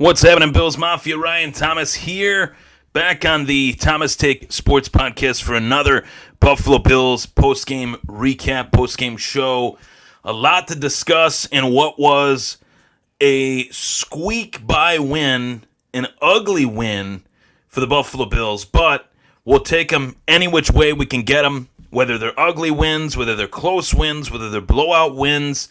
What's happening, Bills Mafia? Ryan Thomas here, back on the Thomas Take Sports Podcast for another Buffalo Bills post-game recap, post-game show. A lot to discuss in what was a squeak-by win, an ugly win for the Buffalo Bills, but we'll take them any which way we can get them, whether they're ugly wins, whether they're close wins, whether they're blowout wins.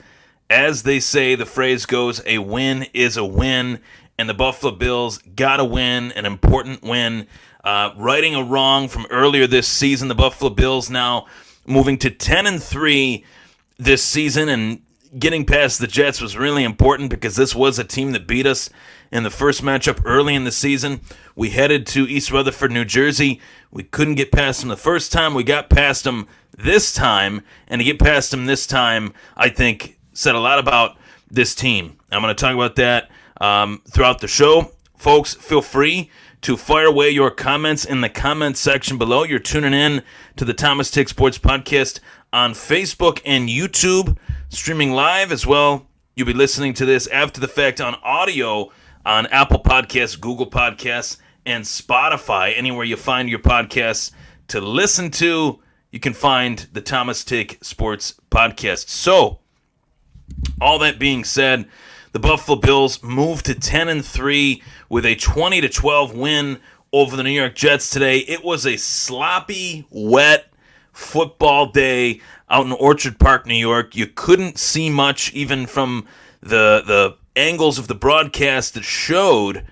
As they say, the phrase goes, a win is a win. And the Buffalo Bills got a win, an important win, righting a wrong from earlier this season. The Buffalo Bills now moving to 10-3 this season, and getting past the Jets was really important because this was a team that beat us in the first matchup early in the season. We headed to East Rutherford, New Jersey. We couldn't get past them the first time. We got past them this time, and to get past them this time, I think, said a lot about this team. I'm going to talk about that throughout the show. Folks, feel free to fire away your comments in the comments section below. You're tuning in to the Thomas Take Sports Podcast on Facebook and YouTube, streaming live as well. You'll be listening to this after the fact on audio on Apple Podcasts, Google Podcasts, and Spotify. Anywhere you find your podcasts to listen to, you can find the Thomas Take Sports Podcast. So, all that being said, the Buffalo Bills moved to 10-3 with a 20-12 win over the New York Jets today. It was a sloppy, wet football day out in Orchard Park, New York. You couldn't see much even from the angles of the broadcast that showed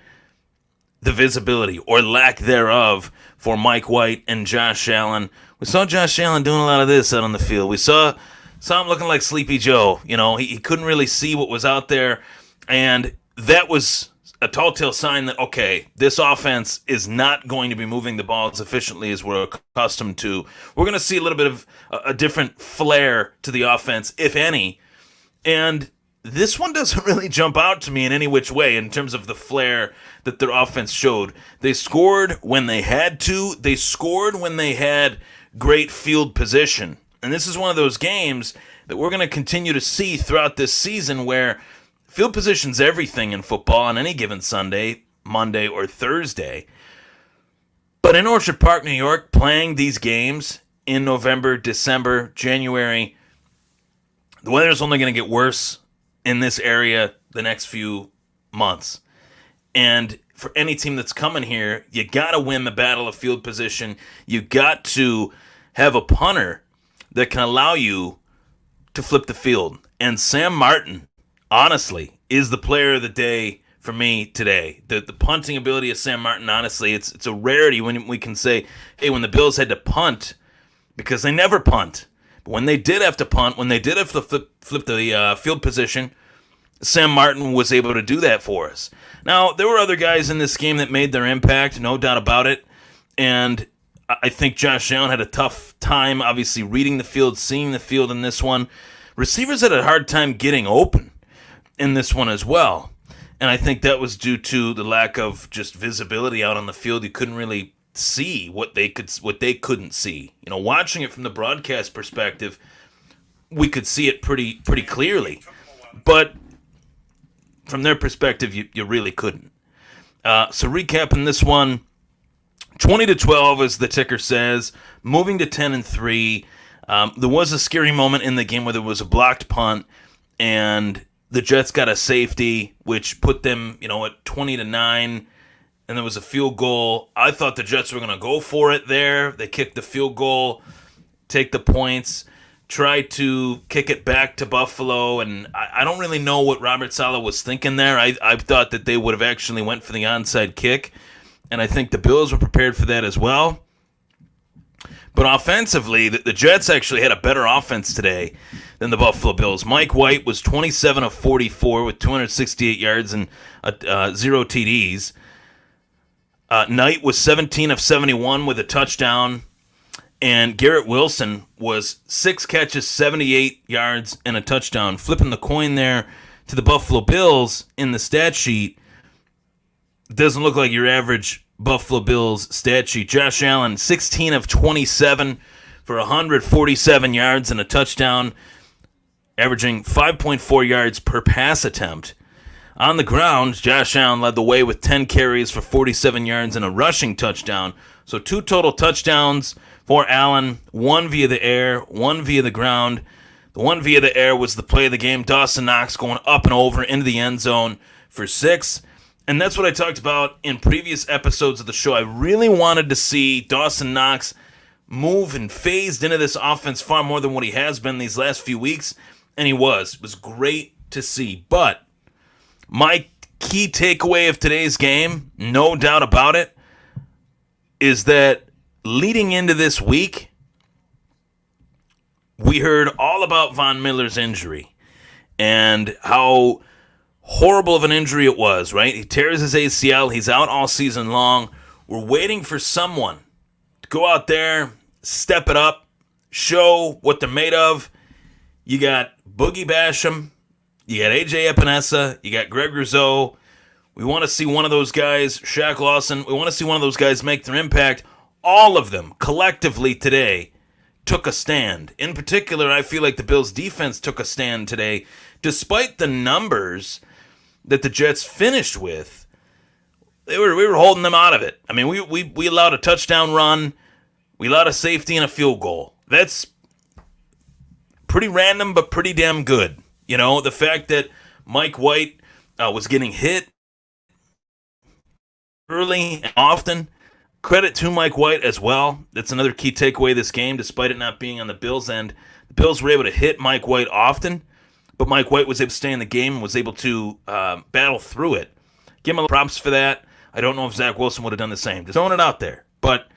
the visibility or lack thereof for Mike White and Josh Allen. We saw Josh Allen doing a lot of this out on the field. We saw him looking like Sleepy Joe. You know, he couldn't really see what was out there, and that was a telltale sign that, okay, this offense is not going to be moving the ball as efficiently as we're accustomed to. We're going to see a little bit of a different flair to the offense, if any, and this one doesn't really jump out to me in any which way in terms of the flair that their offense showed. They scored when they had to. They scored when they had great field position. And this is one of those games that we're going to continue to see throughout this season where field position's everything in football on any given Sunday, Monday, or Thursday. But in Orchard Park, New York, playing these games in November, December, January, the weather's only going to get worse in this area the next few months. And for any team that's coming here, you got to win the battle of field position. You got to have a punter that can allow you to flip the field. And Sam Martin, honestly, is the player of the day for me today. The punting ability of Sam Martin, honestly, it's a rarity when we can say, hey, when the Bills had to punt, because they never punt, but when they did have to punt, when they did have to flip the field position, Sam Martin was able to do that for us. Now, there were other guys in this game that made their impact, no doubt about it, and I think Josh Allen had a tough time, obviously, reading the field, seeing the field in this one. Receivers had a hard time getting open in this one as well. And I think that was due to the lack of just visibility out on the field. You couldn't really see what they couldn't see. You know, watching it from the broadcast perspective, we could see it pretty clearly. But from their perspective, you really couldn't. So recapping this one, 20-12, as the ticker says, moving to 10-3. There was a scary moment in the game where there was a blocked punt, and the Jets got a safety, which put them, at 20-9, and there was a field goal. I thought the Jets were going to go for it there. They kicked the field goal, take the points, try to kick it back to Buffalo, and I don't really know what Robert Saleh was thinking there. I thought that they would have actually went for the onside kick, and I think the Bills were prepared for that as well. But offensively, the Jets actually had a better offense today than the Buffalo Bills. Mike White was 27 of 44 with 268 yards and 0 TDs. Knight was 17 of 71 with a touchdown. And Garrett Wilson was 6 catches, 78 yards, and a touchdown. Flipping the coin there to the Buffalo Bills in the stat sheet, it doesn't look like your average Buffalo Bills stat sheet. Josh Allen, 16 of 27 for 147 yards and a touchdown, averaging 5.4 yards per pass attempt. On the ground, Josh Allen led the way with 10 carries for 47 yards and a rushing touchdown. So 2 total touchdowns for Allen, 1 via the air, 1 via the ground. The 1 via the air was the play of the game. Dawson Knox going up and over into the end zone for 6. And that's what I talked about in previous episodes of the show. I really wanted to see Dawson Knox move and phased into this offense far more than what he has been these last few weeks. And he was. It was great to see. But my key takeaway of today's game, no doubt about it, is that leading into this week, we heard all about Von Miller's injury and how horrible of an injury it was, right? He tears his ACL. He's out all season long. We're waiting for someone to go out there, step it up, show what they're made of. You got Boogie Basham. You got AJ Epinesa. You got Greg Rousseau. We want to see one of those guys, Shaq Lawson. We want to see one of those guys make their impact. All of them collectively today took a stand. In particular, I feel like the Bills' defense took a stand today. Despite the numbers that the Jets finished with, we were holding them out of it. I mean, we allowed a touchdown run. We allowed a safety and a field goal. That's pretty random, but pretty damn good. You know, the fact that Mike White was getting hit early and often, credit to Mike White as well. That's another key takeaway of this game, despite it not being on the Bills' end. The Bills were able to hit Mike White often, but Mike White was able to stay in the game and was able to battle through it. Give him props for that. I don't know if Zach Wilson would have done the same. Just throwing it out there. But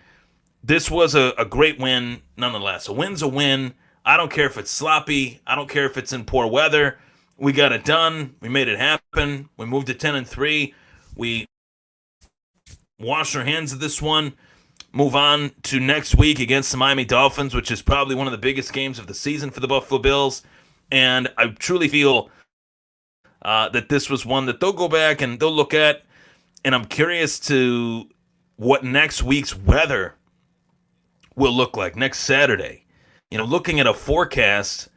this was a great win nonetheless. A win's a win. I don't care if it's sloppy. I don't care if it's in poor weather. We got it done. We made it happen. We moved to 10-3. We washed our hands of this one. Move on to next week against the Miami Dolphins, which is probably one of the biggest games of the season for the Buffalo Bills. And I truly feel that this was one that they'll go back and they'll look at. And I'm curious to what next week's weather will look like next Saturday. You know, looking at a forecast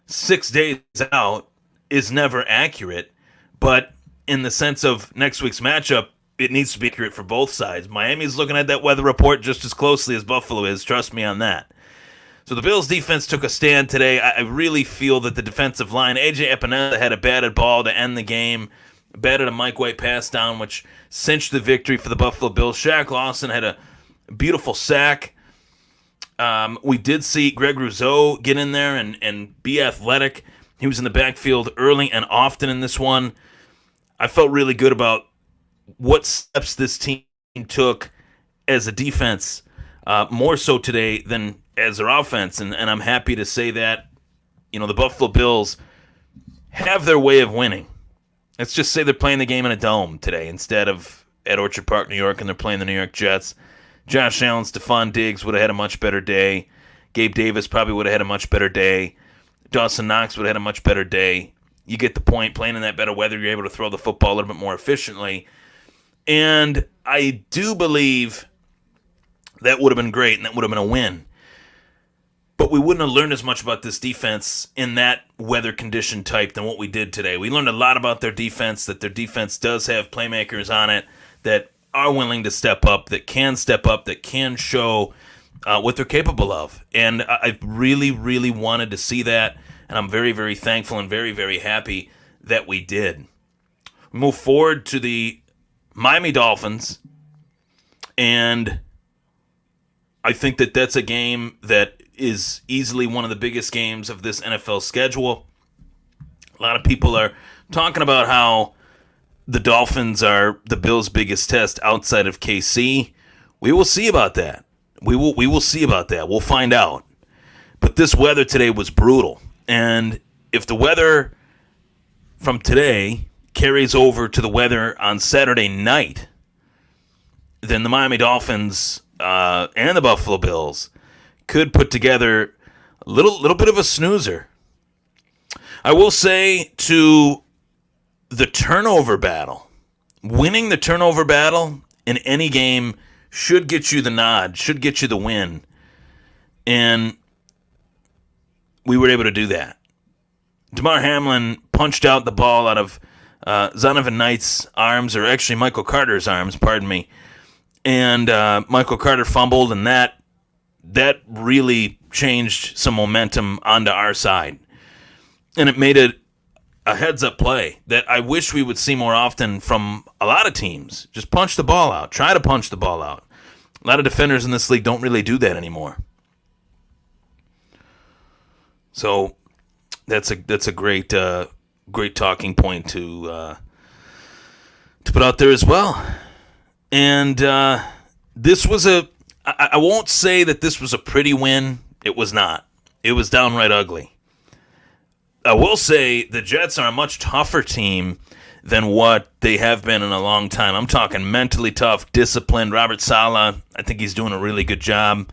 6 days out is never accurate. But in the sense of next week's matchup, it needs to be accurate for both sides. Miami's looking at that weather report just as closely as Buffalo is. Trust me on that. So the Bills' defense took a stand today. I really feel that the defensive line, AJ Epinesa had a batted ball to end the game, batted a Mike White pass down, which cinched the victory for the Buffalo Bills. Shaq Lawson had a beautiful sack. We did see Greg Rousseau get in there and be athletic. He was in the backfield early and often in this one. I felt really good about what steps this team took as a defense, more so today than as their offense. And I'm happy to say that, you know, the Buffalo Bills have their way of winning. Let's just say they're playing the game in a dome today instead of at Orchard Park, New York, and they're playing the New York Jets. Josh Allen, Stephon Diggs would have had a much better day. Gabe Davis probably would have had a much better day. Dawson Knox would have had a much better day. You get the point. Playing in that better weather, you're able to throw the football a little bit more efficiently. And I do believe that would have been great and that would have been a win. But we wouldn't have learned as much about this defense in that weather condition type than what we did today. We learned a lot about their defense, that their defense does have playmakers on it that are willing to step up, that can show what they're capable of. And I really, really wanted to see that. And I'm very, very thankful and very, very happy that we did. We move forward to the Miami Dolphins, and I think that that's a game that is easily one of the biggest games of this NFL schedule. A lot of people are talking about how the Dolphins are the Bills' biggest test outside of KC. We will see about that. We will see about that. We'll find out. But this weather today was brutal, and if the weather from today carries over to the weather on Saturday night, then the Miami Dolphins and the Buffalo Bills could put together a little bit of a snoozer. I will say, to the turnover battle, winning the turnover battle in any game should get you the nod, should get you the win. And we were able to do that. Damar Hamlin punched out the ball out of Zonovan Knight's arms, or actually Michael Carter's arms, pardon me. And Michael Carter fumbled, and that really changed some momentum onto our side. And it made it a heads-up play that I wish we would see more often from a lot of teams. Just punch the ball out. Try to punch the ball out. A lot of defenders in this league don't really do that anymore. So that's a great talking point to put out there as well. And this was I won't say that this was a pretty win. It was not. It was downright ugly. I will say the Jets are a much tougher team than what they have been in a long time. I'm talking mentally tough, disciplined. Robert Saleh, I think he's doing a really good job.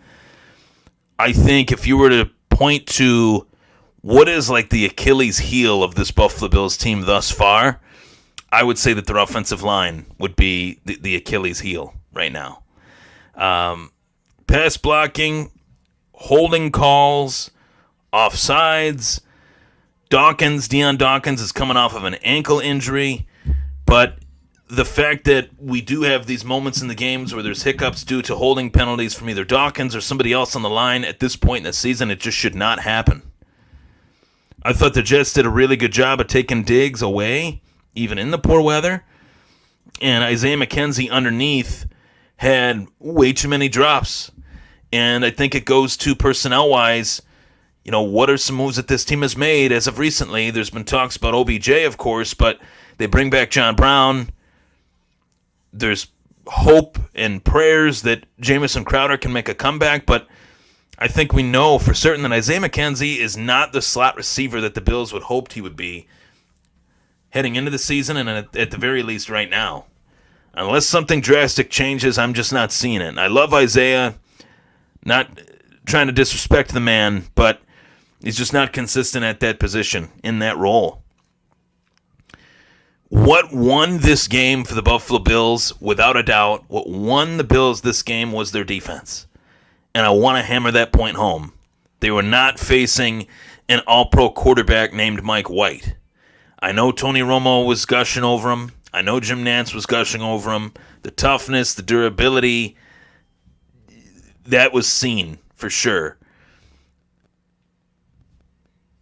I think if you were to point to what is like the Achilles heel of this Buffalo Bills team thus far, I would say that their offensive line would be the Achilles heel right now. Pass blocking, holding calls, offsides. Deion Dawkins is coming off of an ankle injury, but the fact that we do have these moments in the games where there's hiccups due to holding penalties from either Dawkins or somebody else on the line at this point in the season, it just should not happen. I thought the Jets did a really good job of taking Diggs away, even in the poor weather, and Isaiah McKenzie underneath had way too many drops, and I think it goes to personnel-wise. You know, what are some moves that this team has made as of recently? There's been talks about OBJ, of course, but they bring back John Brown. There's hope and prayers that Jamison Crowder can make a comeback, but I think we know for certain that Isaiah McKenzie is not the slot receiver that the Bills would hoped he would be heading into the season and at the very least right now. Unless something drastic changes, I'm just not seeing it. I love Isaiah, not trying to disrespect the man, but he's just not consistent at that position, in that role. What won this game for the Buffalo Bills, without a doubt, what won the Bills this game was their defense. And I want to hammer that point home. They were not facing an all-pro quarterback named Mike White. I know Tony Romo was gushing over him. I know Jim Nantz was gushing over him. The toughness, the durability, that was seen for sure.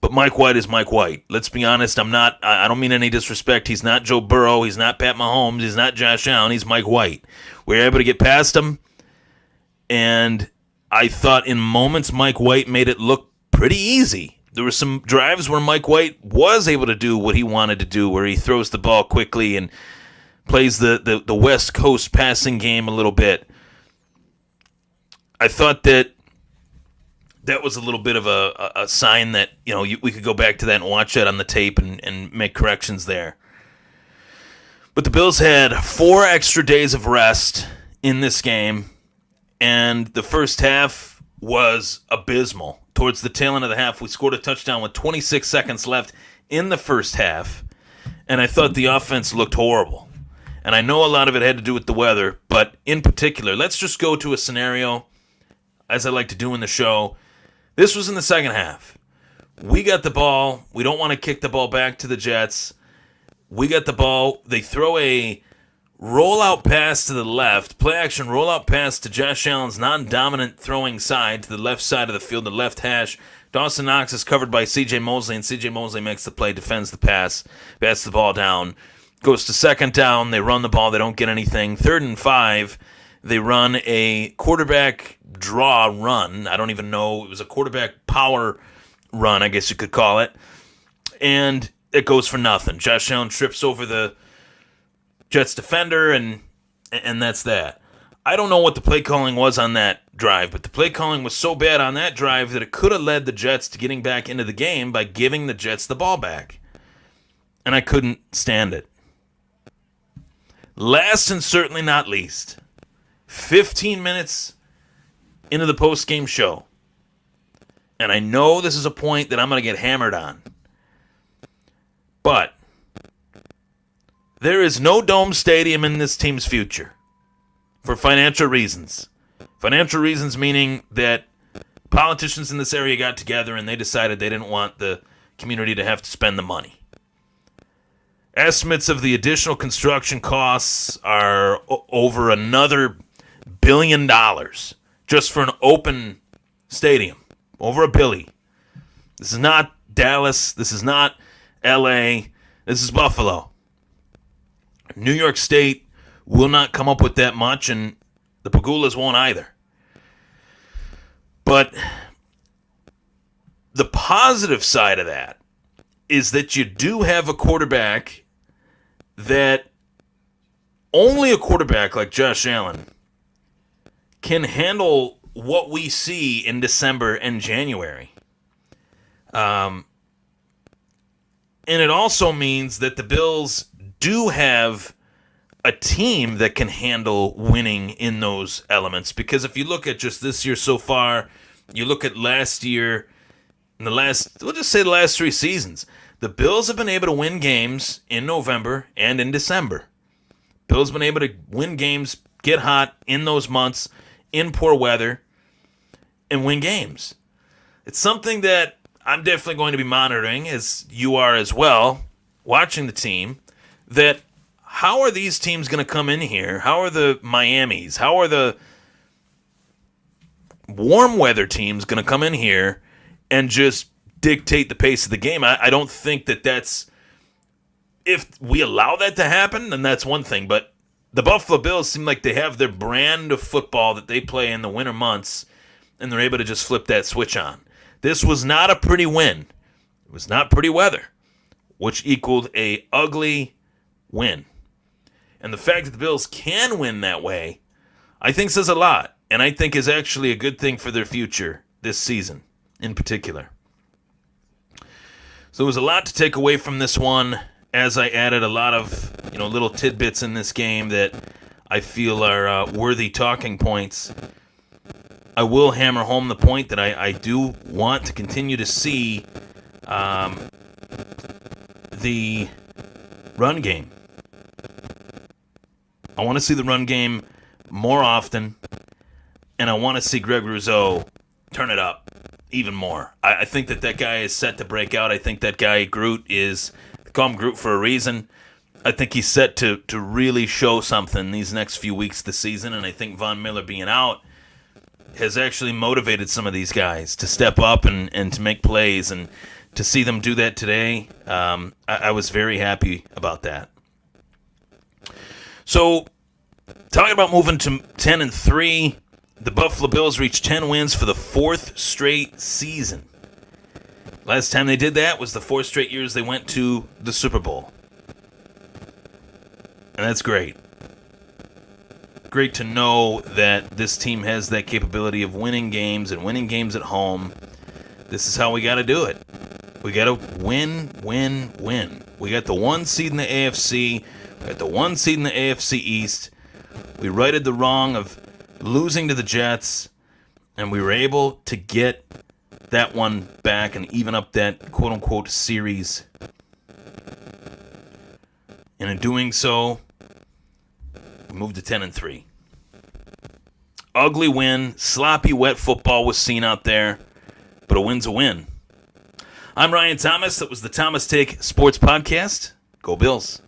But Mike White is Mike White. Let's be honest, I don't mean any disrespect. He's not Joe Burrow. He's not Pat Mahomes. He's not Josh Allen. He's Mike White. We were able to get past him. And I thought in moments Mike White made it look pretty easy. There were some drives where Mike White was able to do what he wanted to do, where he throws the ball quickly and plays the West Coast passing game a little bit. I thought that was a little bit of a sign that, you know, we could go back to that and watch that on the tape and make corrections there. But the Bills had 4 extra days of rest in this game, and the first half was abysmal. Towards the tail end of the half, we scored a touchdown with 26 seconds left in the first half, and I thought the offense looked horrible. And I know a lot of it had to do with the weather, but in particular, let's just go to a scenario, as I like to do in the show. This was in the second half. We got the ball. We don't want to kick the ball back to the Jets. We got the ball. They throw a rollout pass to the left, play action rollout pass to Josh Allen's non-dominant throwing side, to the left side of the field, the left hash. Dawson Knox is covered by C.J. Mosley, and C.J. Mosley makes the play, defends the pass, bats the ball down, goes to second down. They run the ball. They don't get anything. 3rd and 5. They run a quarterback draw run. I don't even know. It was a quarterback power run, I guess you could call it. And it goes for nothing. Josh Allen trips over the Jets defender, and that's that. I don't know what the play calling was on that drive, but the play calling was so bad on that drive that it could have led the Jets to getting back into the game by giving the Jets the ball back. And I couldn't stand it. Last and certainly not least, 15 minutes into the post-game show. And I know this is a point that I'm going to get hammered on. But there is no dome stadium in this team's future for financial reasons. Financial reasons meaning that politicians in this area got together and they decided they didn't want the community to have to spend the money. Estimates of the additional construction costs are over another $1 billion just for an open stadium. Over $1 billion. This is not Dallas. This is not L.A. This is Buffalo. New York State will not come up with that much, and the Pagulas won't either. But the positive side of that is that you do have a quarterback that only a quarterback like Josh Allen can handle what we see in December and January. And it also means that the Bills do have a team that can handle winning in those elements. Because if you look at just this year so far, you look at last year, we'll just say the last 3 seasons, the Bills have been able to win games in November and in December. Bills have been able to win games, get hot in those months, in poor weather, and win games. It's something that I'm definitely going to be monitoring, as you are as well, watching the team, that how are these teams going to come in here? How are the Miamis? How are the warm weather teams going to come in here and just dictate the pace of the game? I don't think that's, if we allow that to happen, then that's one thing. But the Buffalo Bills seem like they have their brand of football that they play in the winter months, and they're able to just flip that switch on. This was not a pretty win. It was not pretty weather, which equaled a ugly win. And the fact that the Bills can win that way, I think says a lot, and I think is actually a good thing for their future this season in particular. So there was a lot to take away from this one, as I added a lot of little tidbits in this game that I feel are worthy talking points. I will hammer home the point that I do want to continue to see the run game. I want to see the run game more often, and I want to see Greg Rousseau turn it up even more. I think that guy is set to break out. I think that guy, Groot, they call him Groot for a reason. I think he's set to really show something these next few weeks of the season, and I think Von Miller being out has actually motivated some of these guys to step up and to make plays, and to see them do that today, I was very happy about that. So, talking about moving to 10-3, the Buffalo Bills reached 10 wins for the 4th straight season. Last time they did that was the 4 straight years they went to the Super Bowl. And that's great. Great to know that this team has that capability of winning games and winning games at home. This is how we got to do it. We got to win, win, win. We got the 1 seed in the AFC. We got the 1 seed in the AFC East. We righted the wrong of losing to the Jets, and we were able to get that one back and even up that quote-unquote series. And in doing so, we moved to 10-3. Ugly win, sloppy, wet football was seen out there, but a win's a win. I'm Ryan Thomas. That was the Thomas Take Sports Podcast. Go Bills.